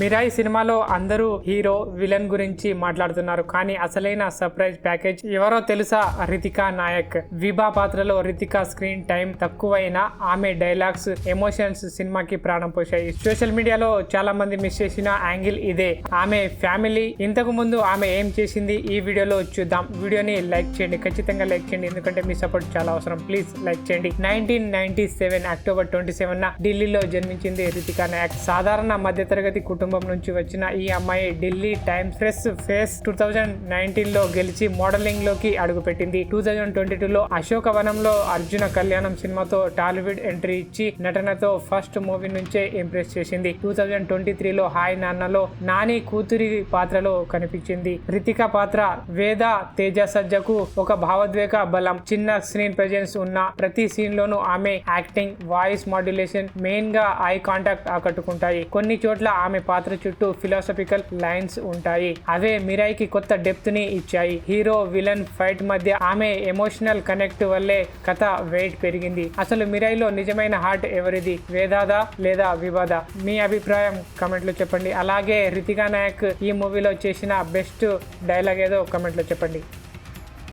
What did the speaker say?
మిరాయి సినిమాలో అందరూ hero villain గురించి మాట్లాడుతున్నారు, కానీ అసలైన సర్ప్రైజ్ ప్యాకేజ్ ఎవరో తెలుసా? రితికా నాయక్. విభా పాత్రలో రితికా స్క్రీన్ టైం తక్కువైనా ఆమె డైలాగ్స్, ఎమోషన్స్ సినిమాకి ప్రాణం పోశాయి. సోషల్ మీడియాలో చాలా మంది మిస్ చేసిన యాంగిల్ ఇదే. ఆమె ఫ్యామిలీ, ఇంతకు ముందు ఆమె ఏం చేసింది ఈ వీడియోలో చూద్దాం. వీడియోని లైక్ చేయండి, ఖచ్చితంగా లైక్ చేయండి, ఎందుకంటే మీ సపోర్ట్ చాలా అవసరం. ప్లీజ్ లైక్ చేయండి. 1997 అక్టోబర్ 27 ఢిల్లీలో జన్మించింది రితికా నాయక్. సాధారణ మధ్యతరగతి కుటుంబం నుంచి వచ్చిన ఈ అమ్మాయి ఢిల్లీ టైమ్స్ ప్రెస్ ఫేస్ 2019లో గెలిచి మోడలింగ్ లోకి అడుగుపెట్టింది. 2022లో అశోకవనంలో అర్జున కళ్యాణం సినిమాతో టాలీవుడ్ ఎంట్రీ ఇచ్చి నటనతో ఫస్ట్ మూవీ నుంచే ఇంప్రెస్ చేసింది. 2023లో హాయ్ నాన్నలో నాని కూతురి పాత్రలో కనిపించింది. రితికా పాత్ర వేద తేజ సజ్జకు ఒక భావోద్వేగ బలం. చిన్న స్క్రీన్ ప్రెజెన్స్ ఉన్న ప్రతి సీన్ లోనూ ఆమె యాక్టింగ్, వాయిస్ మాడ్యులేషన్, మెయిన్ గా ఐ కాంటాక్ట్ ఆకట్టుకుంటాయి. కొన్ని చోట్ల ఆమె పాత్ర చుట్టూ ఫిలాసఫికల్ లైన్స్ ఉంటాయి. అవే మిరాయికి కొత్త డెప్త్ ని ఇచ్చాయి. హీరో విలన్ ఫైట్ మధ్య ఆమె ఎమోషనల్ కనెక్ట్ వల్లే కథ వెయిట్ పెరిగింది. అసలు మిరాయిలో నిజమైన హార్ట్ ఎవరిది? వేదాదా లేదా వివాదా? మీ అభిప్రాయం కమెంట్ లో చెప్పండి. అలాగే రితికా నాయక్ ఈ మూవీలో చేసిన బెస్ట్ డైలాగ్ ఏదో కమెంట్ లో చెప్పండి.